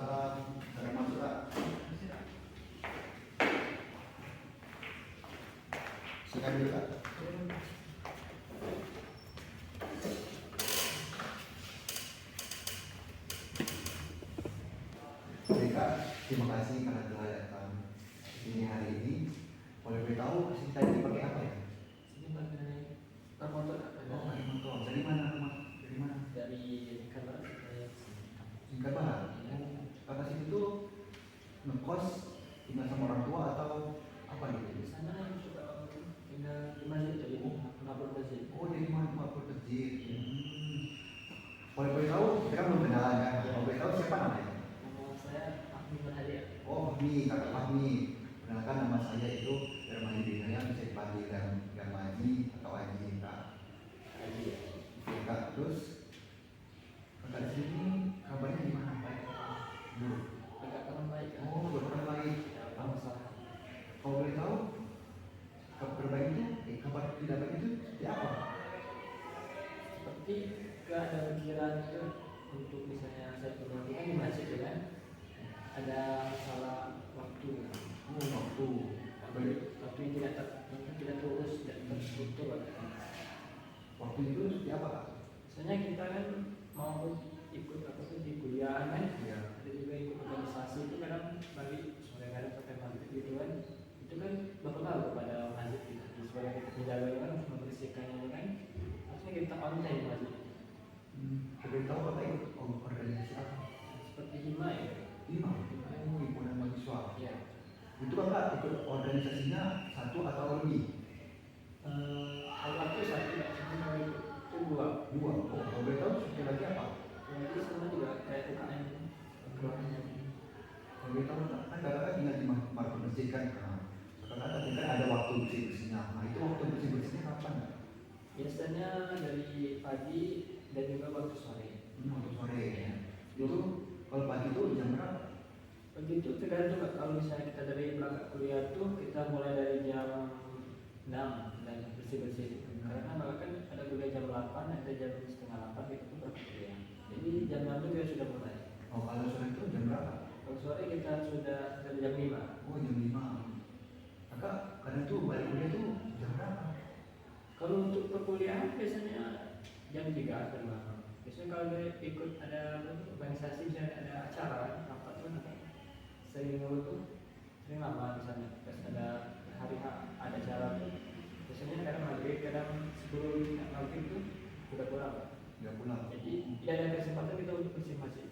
Waalaikumsalam. Ada masuk Kak? Silakan dulu Kak. Oke Kak, terima kasih karena telah datang ini hari ini. Boleh beritahu sih tadi pakai apa ya? Ini pakai motor. Oh, pakai motor. Dari mana Mas? Dari mana? Dari Singkarak saya Singkat Barat. Kata situ tuh ngekos tinggal sama orang tua atau apa di gitu? sana yang suka tinggal di masjid jadi menabur masjid. Oh, jadi mana masjid. Boleh tahu, kita kan belum kenalan kan? Boleh tahu siapa namanya? Nama saya Ahmad Berhadiah. Oh, Fahmi, Kakak Fahmi. Perkenalkan nama saya itu Darmaji Binaya, bisa dipanggil Darmaji atau Aji Kak. Haji. Oke Kak, terus Kakak di sini kabarnya gimana? Baik? Buruk? Agak kurang baik. Oh, kurang baik. Apa masalah? Kalau boleh tahu, kabar baik itu, kabar tidak baik itu seperti apa? Seperti gak ada pikiran itu untuk misalnya saya perhatikan di masjid ya kan ada masalah waktu. Oh, waktu. Tapi tidak terurus, tidak terstruktur. Waktu itu seperti apa Kak? Misalnya kita kan mau ikut apa tuh di kuliah kan, Ya. ada juga ikut organisasi itu kadang bagi sore kadang sampai maghrib gitu kan, itu kan berpengaruh kepada masjid kita. Sebagai kita menjaga kan harus membersihkannya kan, harusnya kita konten di masjid. Boleh tahu Kakak ikut organisasi apa? Seperti hima ya. Lima. Oh, himpunan mahasiswa. Ya. Itu Kakak ikut organisasinya satu atau lebih? Kalau aku satu tidak semua itu dua. Dua. Oh, boleh tahu seperti lagi apa? Jadi sama juga kayak UKM keluarnya. Boleh tahu kan Kakak tinggal di markas masjid kan? Nah, Kakak tadi kan ada waktu bersih-bersihnya. Nah, itu waktu bersih-bersihnya kapan? Biasanya dari pagi dan juga waktu sore. Waktu sore ya. Itu kalau pagi itu jam berapa? Begitu tergantung Kak. Kalau misalnya kita dari berangkat kuliah tuh kita mulai dari jam 6 dan bersih-bersih. Karena malah kan ada kuliah jam 8, ada jam setengah 8 gitu tuh berangkat kuliah. Jadi jam 6 itu kita sudah mulai. Oh, kalau sore itu jam berapa? Kalau sore kita sudah dari jam 5. Oh, jam 5. Kakak kadang tuh balik kuliah tuh jam berapa? Kalau untuk perkuliahan biasanya jam 3 atau 5. Biasanya kalau ikut ada organisasi misalnya ada acara rapat tuh sering tuh sering lama misalnya pas ada hari ada acara tuh biasanya kadang maghrib kadang sebelum maghrib tuh udah pulang. Udah pulang. Jadi tidak ada kesempatan kita untuk bersih masjid.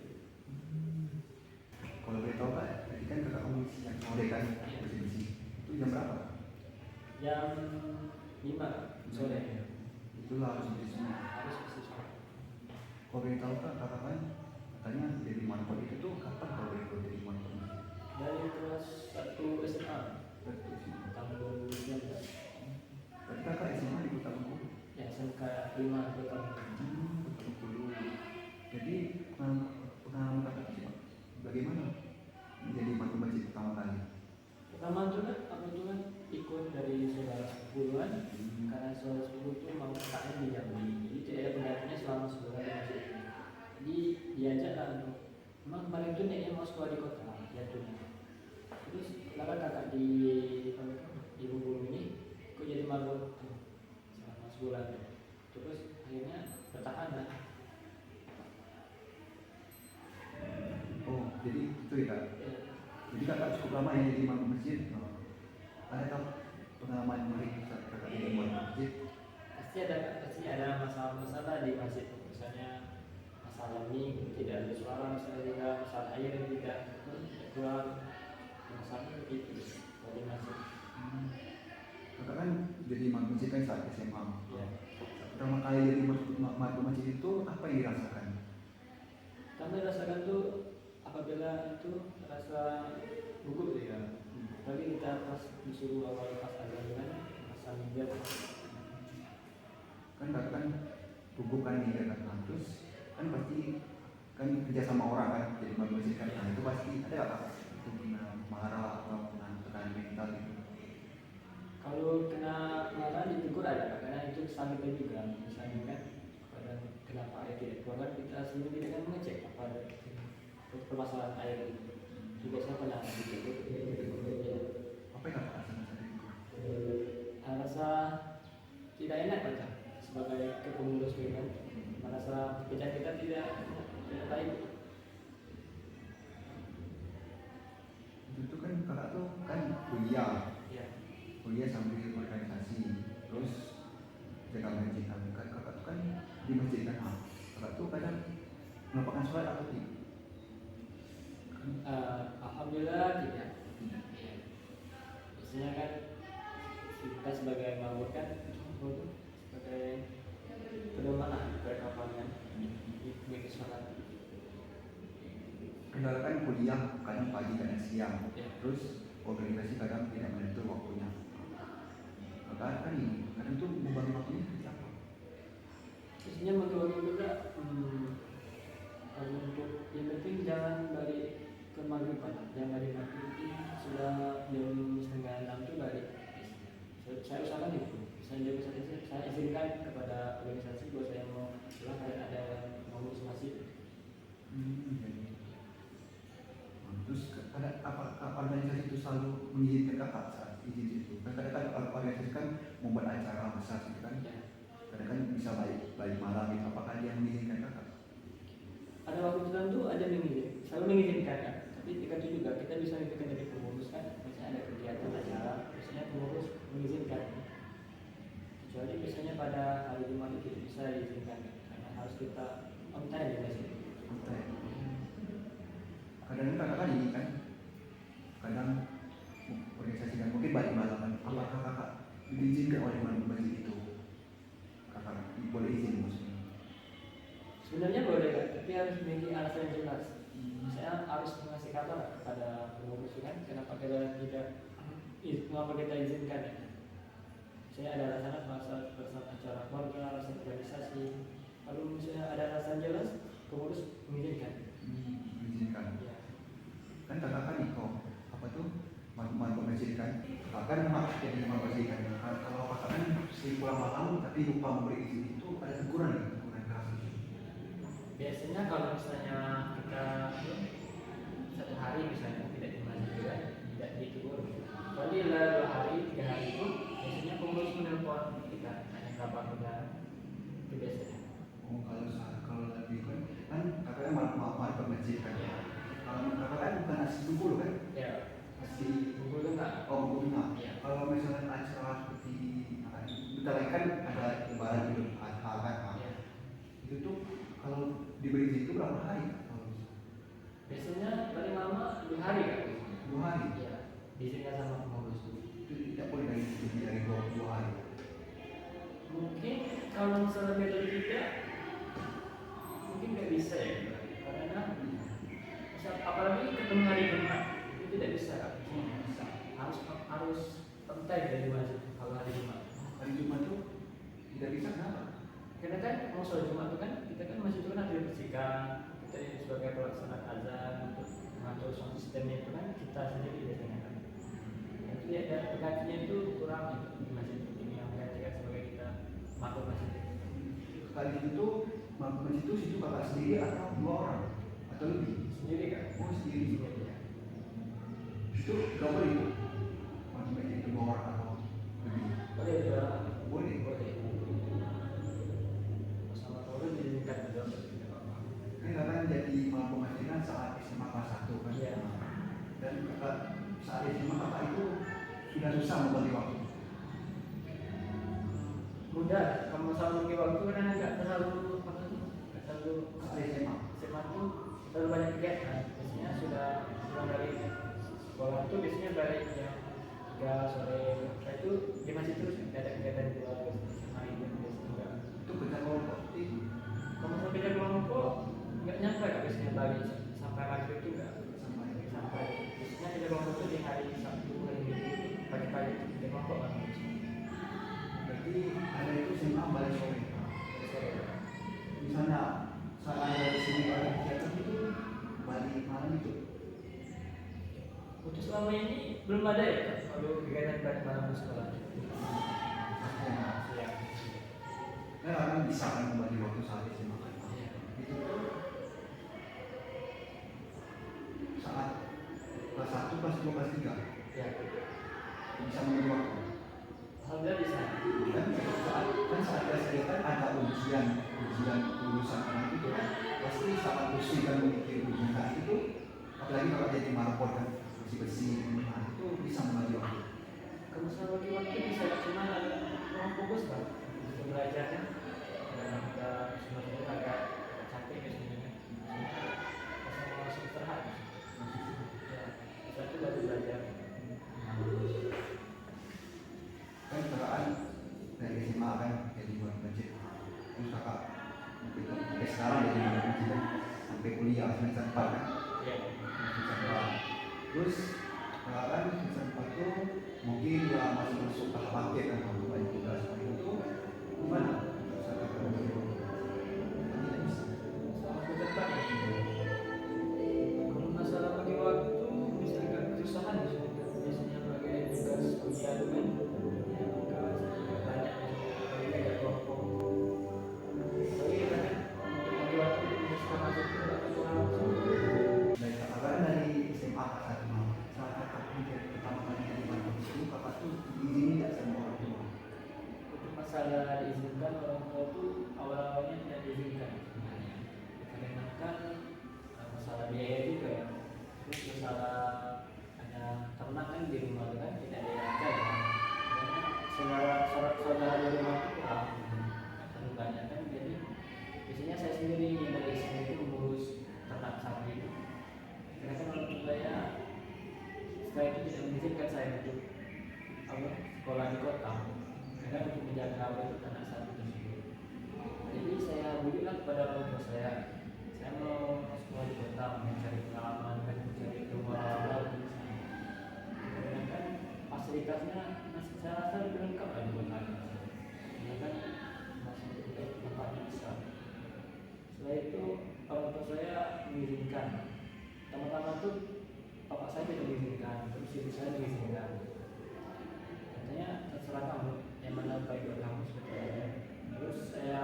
Kalau boleh tahu Kak, tadi kan Kakak ngomong yang sore kan bersih-bersih. Itu jam berapa? Jam 5 sore. Itulah harus bersih. Harus bersih sore. Kalau boleh tahu Kak, Kakak kan katanya jadi manpot itu tuh kapan kalau boleh tahu jadi manpot? Dari kelas 1 SMA Betul sih. tahun 2019. Berarti Kakak SMA di Kota Bengkulu. Ya SMK 5 itu tahun. Kota Bengkulu. Jadi pengalaman Kakak itu bagaimana menjadi manpot masjid pertama kali? Pertama itu kan aku tuh kan ikut dari saudara sepuluhan karena saudara sepuluh itu mau KKN di Jambi, jadi tidak ada penggantinya selama sebulan di masjid ini. Jadi diajak lah untuk memang kemarin itu niatnya mau sekolah di kota jatuhnya. Terus kakak di Bengkulu ini kok jadi malu tuh selama sebulan. Terus akhirnya bertahan lah. Oh, jadi itu ya Kak. Ya, Jadi Kakak cukup lama ya jadi manpot masjid. Ada tak pengalaman menarik saat Kakak jadi manpot masjid? pasti ada masalah-masalah di masjid, misalnya masalah ini tidak ada suara, misalnya juga masalah air yang tidak keluar, masalah itu dari masjid. Kakak kan jadi manpot masjid kan saat SMA. Ya. Pertama kali jadi manpot masjid itu apa yang dirasakan? Kami rasakan tuh apabila itu rasa gugup ya. Tapi kita pas disuruh awal pas azan kan rasa minggat. Kan Kakak kan gugup kan nih kan, terus kan pasti kan kerja sama orang kan jadi manpot masjid kan, nah itu pasti ada apa? Itu pernah marah atau pernah tekanan mental gitu. Kalau kena marah ditegur ada, karena itu kesalahan kita juga. Misalnya kan, kenapa air tidak keluar, kita sendiri kita kan mengecek apa ada. permasalahan air itu. Juga saya pernah gitu. Ya. Apa yang Kak rasa saat itu? Rasa tidak enak aja sebagai kepengurus gitu kan. Merasa kerja kita tidak baik. Itu kan kakak tuh kan kuliah Ya. sambil organisasi, terus jaga masjid. Kakak tuh kan di masjid kan, kakak tuh kadang melakukan sholat atau tidak? Alhamdulillah tidak. Biasanya kan kita sebagai mabuk kan sebagai pedoman lah perkapalan di sholat. Kendala kan kuliah kadang pagi kadang siang, Ya. terus organisasi kadang tidak menentu waktunya. Kakak kan ini kadang tuh membagi waktunya seperti apa? Biasanya bagi-bagi juga kalau untuk yang penting jangan balik ke maghrib Pak. Jangan balik maghrib itu sudah jam 5:30 itu balik. Saya usahakan itu. Saya izinkan kepada organisasi bahwa saya mau pulang kalau ada yang mau ngurus masjid. Terus ada apa organisasi itu selalu mengizinkan kakak saat izin itu? Kan kadang kan organisasi kan membuat acara besar gitu kan? Ya. Kadang kan bisa balik malam gitu. Apakah dia mengizinkan kakak? Ada waktu tertentu ada yang selalu mengizinkan kan. Tapi tergantung juga kita bisa mengizinkan dari pengurus kan. Misalnya ada kegiatan acara, biasanya pengurus mengizinkan. Kecuali biasanya pada hari Jumat itu bisa diizinkan karena harus kita on time di masjid. Kadang kakak kan ini kan, kadang organisasi dan mungkin balik malam kan. Apakah kakak diizinkan oleh masjid itu? Kakak boleh izin maksudnya? Sebenarnya boleh kan, tapi harus memiliki alasan yang jelas. Saya harus mengasih kabar kepada pengurus kan, kenapa kita tidak, mengapa kita izinkan ya. Saya ada alasan acara keluarga, alasan organisasi. Kalau misalnya ada alasan jelas, pengurus mengizinkan. Mengizinkan. Ya. Kan kakak kan itu apa tuh mantu masjid kan? Kakak kan memang jadi mantu masjid kan. Kalau kakak kan sering pulang malam tapi lupa memberi izin itu ada teguran keras. Biasanya kalau misalnya kita satu hari misalnya tidak di masjid tidak ditegur. Kalau 2 hari 3 hari itu biasanya pengurus menelpon kita tanya kabar kita itu biasanya. Oh kalau lagi kan kakaknya malam ke masjid kan. Kalau kakak kan bukan asli Bengkulu kan? Ya. Asli Bengkulu enggak? Oh Bengkulu enggak. Ya. Kalau misalnya acara seperti bentar lagi kan ada lebaran Idul Adha kan? Ya. Itu tuh kalau diberi izin itu berapa hari? Biasanya paling lama 2 hari kan? 2 hari. Ya. Diizinkan sama pengurus. Itu tidak boleh dari 2 hari. Mungkin kalau misalnya lebih dari 3 mungkin nggak bisa ya, karena apalagi ketemu hari Jumat itu tidak bisa. Harus pentai dari masjid kalau hari Jumat. Hari Jumat tuh tidak bisa kenapa? Karena kan mau sholat Jumat itu kan kita kan masjid itu kan harus dibersihkan. Kita sebagai pelaksana azan untuk mengatur sound sistemnya itu kan kita sendiri biasanya kan. Itu ya penggantinya itu kurang di masjid ini yang menggantikan sebagai kita makhluk masjid. Kali itu masjid itu situ kakak sendiri atau 2 orang atau lebih? Sendiri kan? Oh sendiri. Ya. Itu gak boleh itu masjid itu 2 orang atau lebih? Boleh juga. Boleh. Sama turun diizinkan juga. Ini kakak jadi mampu masjidkan saat SMA kelas 1 kan? Iya. Dan kakak saat SMA kakak itu sudah susah membagi waktu. Mudah, kalau masalah membagi waktu karena nggak terlalu Saat SMA. SMA itu terlalu banyak kegiatan. Biasanya sudah pulang dari sekolah itu biasanya balik jam 3 sore. Setelah itu di masjid terus nggak ada kegiatan di luar SMA itu biasanya enggak. Itu kerja kelompok itu. Kalau sampai kerja kelompok nggak nyampe kan biasanya balik sampai maghrib itu nggak sampai. Biasanya kerja kelompok itu di hari Sabtu hari Minggu pagi-pagi kerja kelompok kan. Berarti ada itu SMA balik sore. Misalnya saat ada sini balik kegiatan itu balik malam itu. Untuk selama ini belum ada ya Kak, kalau kegiatan balik malam di sekolah. Ya. Nah, kan bisa kan membagi waktu saat SMA kan. Itu tuh masuk ke kelas 3 Ya, bisa membagi waktu. alhamdulillah bisa. Saat kelas 3 kan ada ujian lulusan anak itu kan pasti sangat pusing kan memikir ujian saat itu, apalagi kalau jadi maraton kan bersih itu bisa membagi waktu. Kalau saya bagi waktu bisa, cuma agak kurang fokus Pak untuk belajarnya. Agak sebenarnya agak capek biasanya. Langsung istirahat. Ya, setelah itu baru belajar. Kan peraan dari SMA kan jadi buat budget, terus kakak itu sampai sekarang jadi buat budget kan sampai kuliah semester 4 kan. Ya. Semester 4 terus kakak kan semester 4 tuh mungkin ya masuk tahap paket kan, kalau banyak tugas itu gimana? Sama kedepan. Kalau masalah bagi waktu bisa agak kesusahan ya. Biasanya pakai tugas kuliah itu kan. Ya, tugas banyak ya. Ada kelompok. Tapi kan untuk bagi waktu bisa masuk ke kurang. Dari kakak kan dari SMA saat mau saat kakak mikir pertama kali jadi mantap itu kakak tuh diizinin nggak sama orang tua? Untuk masalah diizinkan orang tua itu awal-awalnya tidak diizinkan sebenarnya. Karena kan masalah biaya juga ya. Terus masalah ada ternak kan di rumah itu kan tidak ada yang jaga. Karena saudara di rumah itu kurang terlalu banyak kan, jadi biasanya saya sendiri dari sendiri mengurus ternak sapi itu. Karena kan orang tua saya setelah itu tidak mengizinkan saya untuk sekolah di kota, karena untuk menjaga itu ternak sapi tersebut. Jadi saya bujulah kepada orang tua saya mau sekolah di kota, mencari pengalaman dan mencari ilmu awal di sana. Karena kan fasilitasnya masih saya rasa lebih lengkap lah di kota. Karena kan masih tempatnya besar. Setelah itu orang tua saya mengizinkan. Pertama-tama tuh bapak saya tidak mengizinkan, terus ibu saya mengizinkan. Katanya terserah kamu, yang mana baik buat kamu seperti aja. Terus saya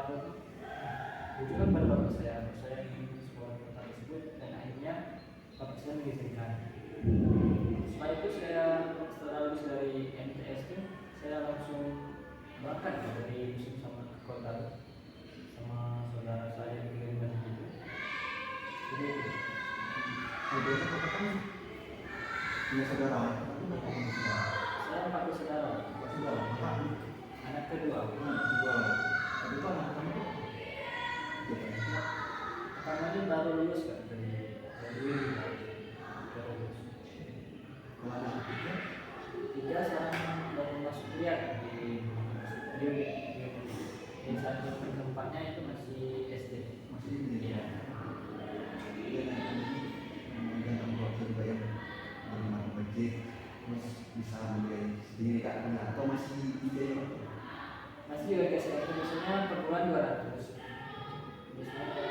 bujukan pada bapak saya ingin sekolah di kota tersebut, dan akhirnya bapak saya mengizinkan. Setelah itu setelah lulus dari MTS itu saya langsung berangkat dari musim sama ke kota sama saudara saya yang kirimkan gitu. Jadi itu. Kalau biasa kakak kan punya saudara, tapi nggak punya saudara. Saya 4 bersaudara. Saudara, kakak Anak kedua. dua. Tapi itu anak kamu tuh Pertama ini baru lulus kan dari baru lulus. kalau anak ketiga, 3 sekarang baru masuk kuliah kan di satu tempatnya itu masih SD. masih ini Iya. dia dan orang tua juga yang menerima budget terus bisa membiayai sendiri kan, atau masih dibiayai orang tua? Masih juga kasih biasanya per bulan 200. Biasanya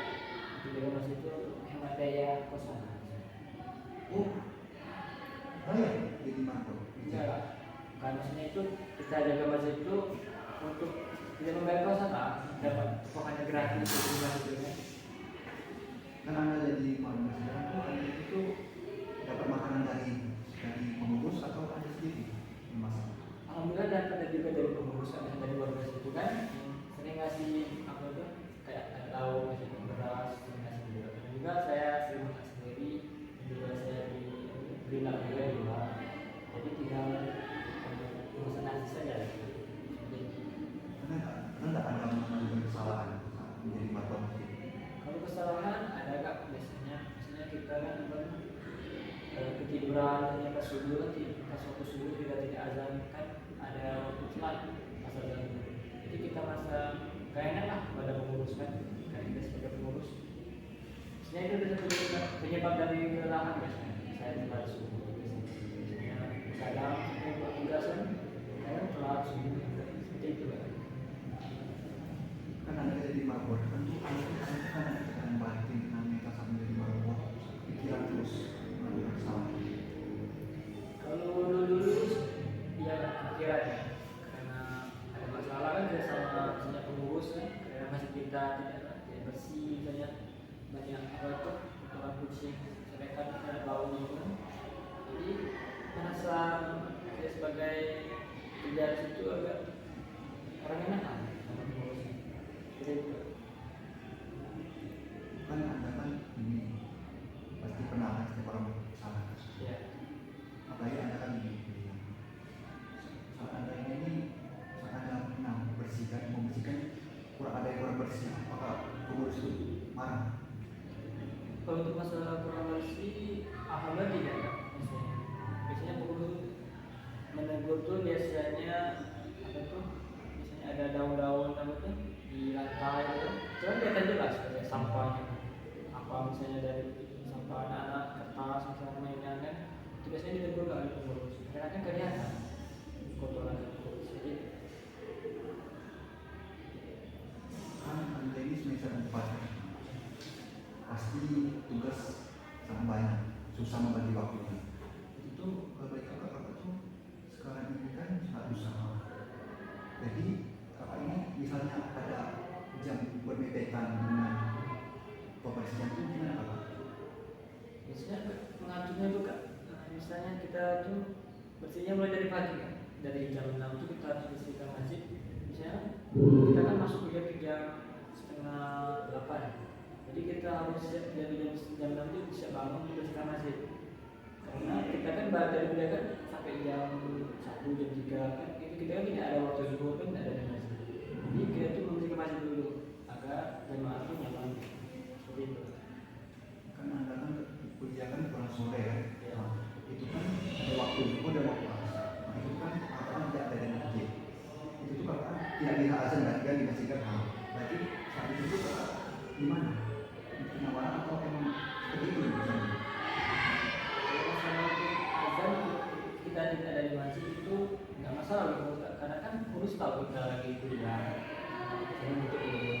itu juga masih itu hemat daya kosan. Oh, bayar jadi mantap. Enggak lah. Bukan, maksudnya itu kita jaga masjid itu untuk tidak membayar kosan lah, dapat pokoknya gratis di masjid itu kan. Kan anda jadi malam sekarang tuh anda itu dapat makanan dari pengurus atau anda sendiri yang masak? Alhamdulillah dapat juga dari pengurus ada dari warga situ kan, sering ngasih apa tuh kayak tahu ngasih beras, sering ngasih juga. Dan juga saya sering masak sendiri, juga saya beli juga di luar. Jadi tinggal urusan nasi saja. Karena ada mengalami kesalahan menjadi mantap. Kalau kesalahan ada kak biasanya kita kan ketiduran ternyata subuh pas waktu subuh tidak azan kan ada waktu sholat pas azan dulu. Jadi kita merasa gak enak lah pada pengurus kan kita sebagai pengurus. Sebenarnya itu bisa penyebab dari kelelahan biasanya. Saya telat subuh biasanya kadang untuk tugasan kadang telat subuh seperti itu kan. Kan anda jadi marbot kan tuh anda kan ada batin kita sambil jadi marbot pikiran terus melakukan kesalahan. Kalau dulu ya pikiran ya, karena ada masalah kan saya sama misalnya pengurus kan, karena masih kita tidak bersih misalnya banyak apa itu kotoran kucing, sedangkan ada baunya itu kan. Jadi dari situ agak orang enakan sama pengurusnya. Jadi itu. Kan anda kan ini pasti pernah kan setiap orang salah. Ya. Apalagi anda kan ini saat anda ini saat anda pernah membersihkan kurang ada yang kurang bersih, apakah pengurus itu marah? Kalau untuk masalah kurang bersih, alhamdulillah tidak ya. Biasanya pengurus menegur tuh biasanya apa tuh? Biasanya ada daun-daun apa tuh di lantai itu. Cuman kelihatan jelas kayak sampahnya. Apa misalnya dari sampah anak-anak, kertas, misalnya mainan kan, itu biasanya ditegur nggak oleh pengurus. Karena kan kelihatan kotoran pengurus. Jadi Kan anda ini semester 4 pasti tugas sangat banyak, susah membagi waktunya. Itu bagi kakak tuh sekarang ini kan sangat usaha. Jadi kakak ini misalnya ada jam bermepetkan dengan pembersihan itu gimana kakak? biasanya mengaturnya itu kak. Nah, misalnya kita tuh bersihnya mulai dari pagi kan. Dari jam 6 itu kita harus bersihkan masjid. Misalnya kita kan masuk ke jam setengah 8. Jadi kita harus siap dari jam 6 itu bisa bangun untuk bersihkan masjid. Karena kita kan dari kuliah kan sampai jam 1 jam 3 kan itu kita kan tidak ada waktu zuhur kan tidak ada di masjid. Jadi kita tuh membersihkan masjid dulu agar jemaah itu nyaman. Seperti itu. Kan anda kan kuliah kan pulang sore kan? Ya. Nah, itu kan ada waktu zuhur dan waktu asar. Nah itu kan kakak kan tidak ada di masjid. Itu tuh kakak tidak bisa azan dan tidak dibersihkan. Berarti saat itu tuh kakak gimana? Penawaran atau emang seperti itu misalnya? Kalau masalah untuk azan kita tidak ada di masjid itu nggak masalah gitu karena kan urus tahu kita lagi kuliah saya untuk dulu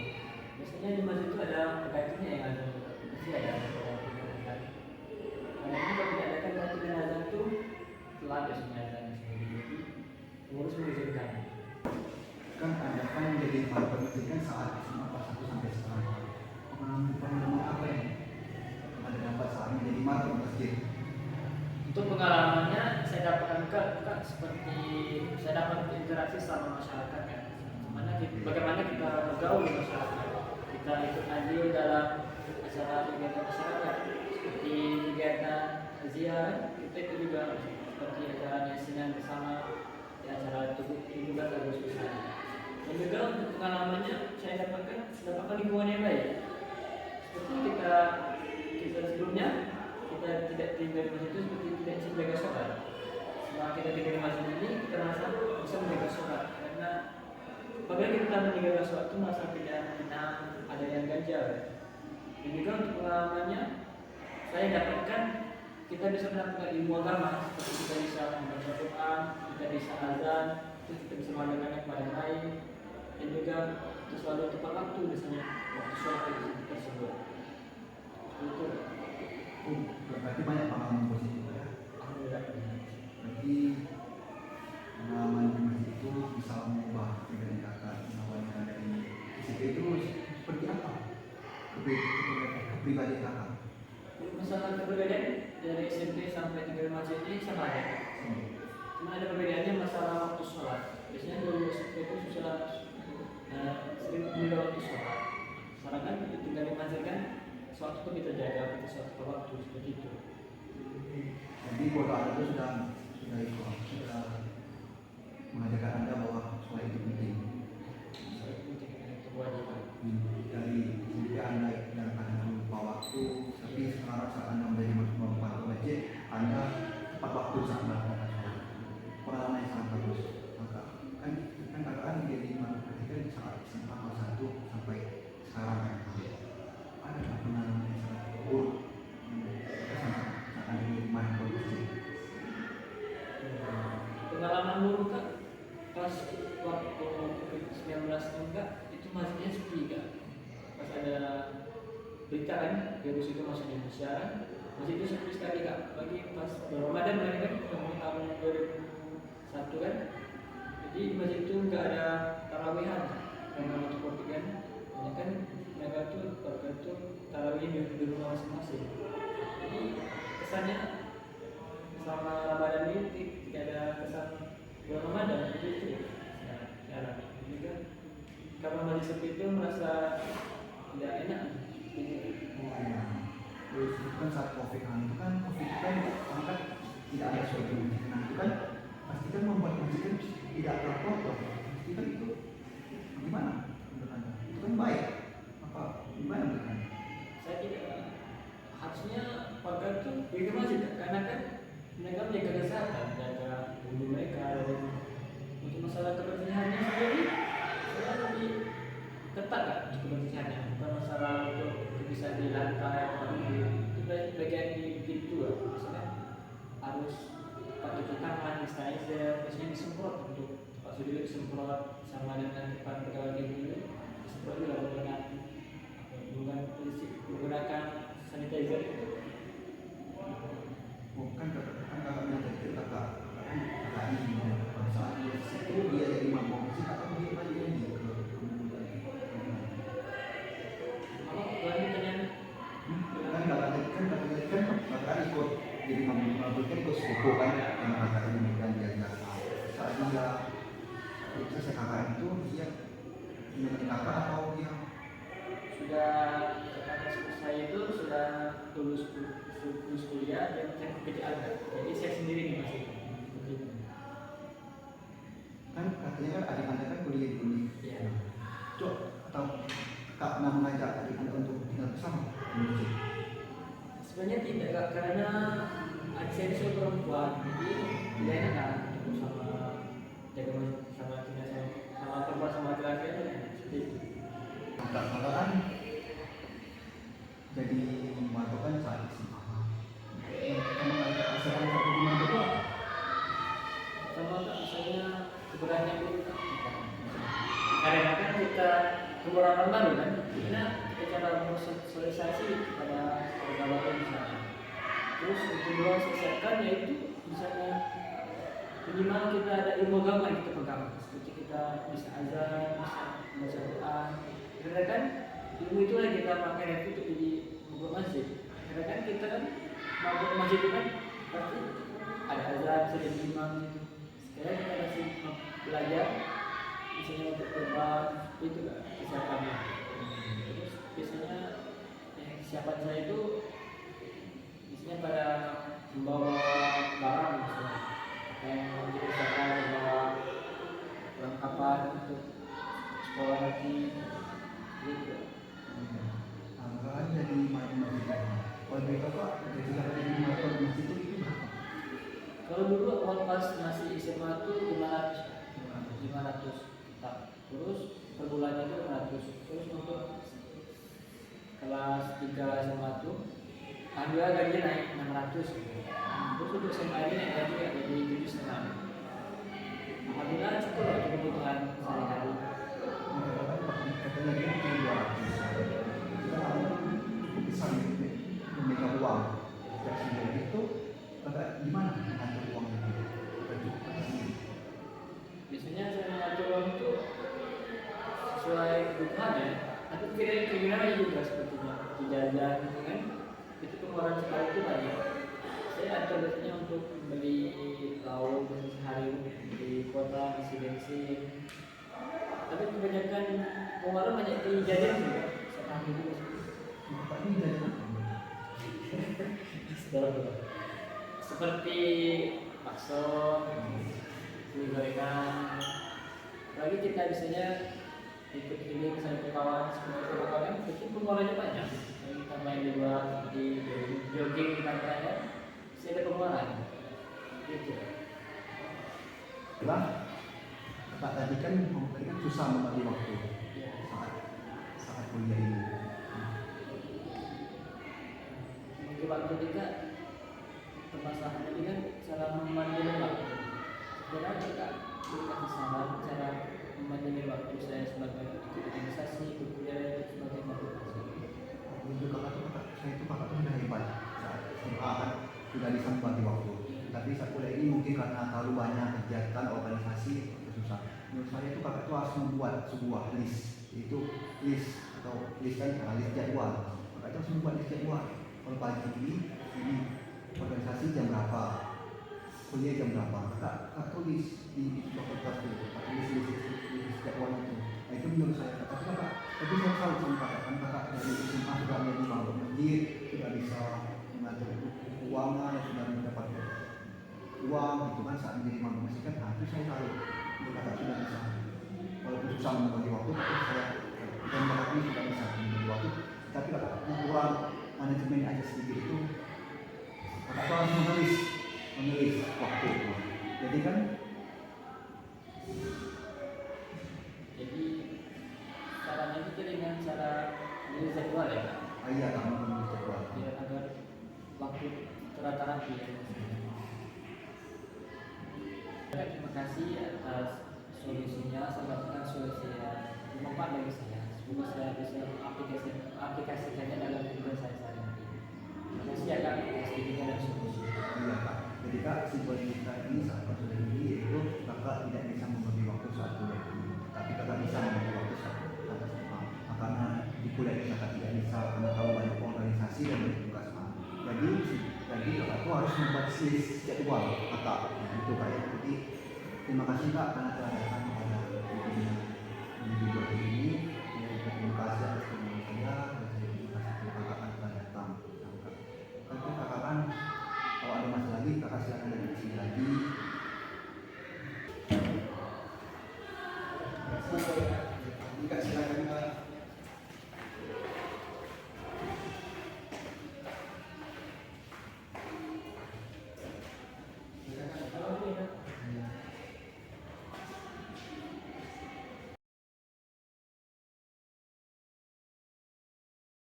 biasanya di masjid itu ada penggantinya yang azan pasti ada penggantinya azan karena ini kalau tidak ada kan penggantinya azan itu telat biasanya azan sendiri jadi pengurus mengizinkan. Kan anda kan menjadi partner masjid kan saat SMA kelas 1 sampai sekarang. Pengalaman apa yang ada dapat saat menjadi partner masjid? Untuk pengalamannya saya dapatkan kak seperti saya dapat interaksi sama masyarakat kan. Bagaimana kita bergaul di masyarakat. Kita ikut andil dalam acara kegiatan masyarakat seperti kegiatan ziarah kita itu juga seperti acara yasinan bersama di acara 17 Agustus. Dan juga untuk pengalamannya saya dapatkan lingkungan yang baik. Seperti kita sebelumnya kita tidak tinggal di masjid itu seperti tidak bisa menjaga sholat. Setelah kita tinggal di masjid ini kita merasa bisa menjaga sholat karena apabila kita menjaga sholat itu merasa tidak tenang, ada yang ganjal. Dan juga untuk pengalamannya saya dapatkan kita bisa mendapatkan ilmu agama seperti kita bisa membaca Quran, kita bisa azan, terus kita bisa mengadakan kepada yang lain dan juga kita selalu tepat waktu misalnya waktu sholat tersebut. Itu Berarti banyak pengalaman positif ya. alhamdulillah. Berarti pengalaman di masjid itu bisa mengubah pribadi kakak, mengawalnya dari situ itu seperti apa? Kepribadi kakak. Masalah perbedaan dari SMP sampai tinggal di masjid ini sama aja. Cuma ada perbedaannya masalah waktu sholat. Biasanya dulu SMP itu sholat sering menunda waktu sholat. Sekarang kan kita tinggal di masjid kan sholat itu kita jaga, kita sholat ke waktu seperti itu. Jadi kalau anda itu sudah mengajarkan anda bahwa sholat itu penting. Sholat itu penting, kewajiban. Dari SMP anda kadang-kadang lupa waktu, tapi sekarang saat anda menjadi masjid, anda tepat waktu saat melakukan sholat. Pengalaman yang sangat bagus. Maka kan kakak kan jadi masjid saat SMA kelas 1 sampai sekarang kan. Ada nggak pengalaman yang sangat buruk saat anda menjadi masjid? Pengalaman buruk kan pas waktu COVID-19 enggak itu masjidnya sepi kan. Pas ada berita kan virus itu masuk Indonesia kan masjid itu sepi sekali kak. Bagi pas Ramadan kan tahun 2001 kan. Jadi masjid itu nggak ada tarawihan karena waktu COVID kan. Ini kan mereka tuh warga tuh tarawih di rumah masing-masing. Jadi kesannya selama Ramadan ini tidak ada kesan bulan Ramadan itu ya. maksudnya pakar itu pergi masjid karena kan mereka menjaga kesehatan, menjaga tubuh mereka. Dan untuk masalah kebersihannya sendiri saya lebih ketat kan untuk kebersihannya, bukan masalah untuk bisa di lantai atau itu bagian di pintu lah. Misalnya harus pakai cuci tangan, sanitizer, biasanya disemprot untuk tempat sudut disemprot sama dengan tempat pegawai pintu disemprot juga dengan menggunakan sanitizer. Bukan kakaknya jadi kakak ini pada saat itu dia jadi mabuk sih kakak dia lagi ini kan kakak ikut jadi mabuk kan ikut sepupu kan yang kakak ini dan dia saat dia selesai kakak itu dia menemani kakak atau dia Sudah kakak saya itu sudah lulus kuliah dan saya kerja agak, jadi saya sendiri nih masih seperti itu. kan katanya kan adik anda kan kuliah di sini Iya. cok atau kak pernah mengajak adik anda untuk tinggal bersama di masjid? Sebenarnya tidak kak, karena adik saya itu perempuan, jadi tidak enak kan untuk sama jaga sama tinggal sama perempuan sama laki-laki itu seperti itu. Kakak kan jadi mantap kan saat SMA. Emang ada asalkan satu di mana apa? Sama kak, misalnya sebenarnya itu karena kan kita kekurangan baru kan, kita cara sosialisasi kepada warga baru misalnya. Terus yang kedua selesaikan yaitu misalnya minimal kita ada ilmu agama yang kita pegang, seperti kita bisa azan, bisa baca Quran. Karena kan ilmu itu yang kita pakai itu untuk jadi membuat masjid. Karena kan kita kan membuat masjid itu kan pasti ada azan, bisa jadi imam gitu. Sekarang kita masih belajar misalnya untuk korban itu kan kesiapannya. Terus biasanya kesiapan saya itu biasanya pada membawa barang misalnya yang menjadi usaha membawa perlengkapan untuk sekolah lagi gitu. Kan jadi imam masjid. Kalau mereka pak jadi jadi imam masjid itu berapa? Kalau dulu awal pas masih SMA itu 500 tak. Terus per bulannya itu 500. Terus untuk kelas 3 SMA itu alhamdulillah gajinya naik 600 gitu. Terus untuk SMA ini naik gaji ya jadi 7,5. Alhamdulillah cukup lah untuk kebutuhan sehari-hari. Katanya dia punya 200. Kita cukup besar gitu. Memegang uang. Dari sini itu kakak gimana mengatur uang itu? Biasanya saya mengatur uang itu sesuai kebutuhan ya. Tapi kira-kira juga sepertinya di jajan gitu kan. Itu pengeluaran sekali itu banyak. Saya atur biasanya untuk beli lauk sehari di kota isi bensin. Tapi kebanyakan pengeluaran banyak di jajan juga. Saya ambil dulu. Bapak ini jajan Seperti bakso, gorengan. Lagi kita biasanya ikut ini misalnya ke kawan, seperti kawan itu pengeluarannya banyak. Jadi kita main di luar, seperti jogging di pantai ya, saya ada pengeluaran. Gitu. lah kakak tadi kan susah membagi waktu Ya. saat kuliah ini. Bagi waktu juga permasalahan ini kan cara memanage waktu. Sebenarnya kita dikasih saran cara memanage waktu saya sebagai organisasi, kuliah sebagai motivasi. Untuk kakak tuh saya itu kakak tuh sudah hebat saat SMA kan sudah bisa membagi waktu. Tapi saat kuliah ini mungkin karena terlalu banyak kegiatan organisasi susah. Menurut saya itu kakak tuh harus membuat sebuah list, itu list atau list kan list jadwal. Kakak tuh harus membuat list jadwal. Kalau pagi ini organisasi jam berapa, kuliah jam berapa. Kakak tulis di kertas itu, kakak tulis list jadwal itu. Nah, itu menurut saya. Tapi saya tahu sama kakak kan kakak dari SMA sudah menjadi mabuk masjid, sudah bisa mengatur keuangan, sudah mendapat uang gitu kan saat menjadi mabuk masjid kan. Nah, itu saya tahu itu kakak sudah bisa. Walaupun susah membagi waktu, tapi saya dan kakak ini sudah bisa membagi waktu. Tapi kakak kurang manajemen aja sedikit itu kakak tuh harus menulis waktu itu. Jadi kan caranya itu dengan cara menulis jadwal ya Kak? iya kamu menulis jadwal. Biar agar waktu terata rapi ya. Terima kasih atas solusinya, sangat solusi yang bermanfaat bagi saya. Semoga saya bisa aplikasikannya dalam kehidupan saya sehari-hari. Terima kasih ya Kak atas bimbingan dan solusi. Iya Kak. Jadi Kak, simpel kita ini saat kuliah ini yaitu kakak tidak bisa membagi waktu saat kuliah ini, tapi kakak bisa membagi waktu saat SMA. Karena di kuliah ini kakak tidak bisa karena tahu banyak organisasi dan banyak tugas Pak. Jadi kakak tuh harus membuat list jadwal kakak. Nah, itu Kak ya. Jadi terima kasih Kak karena telah datang pada webinar.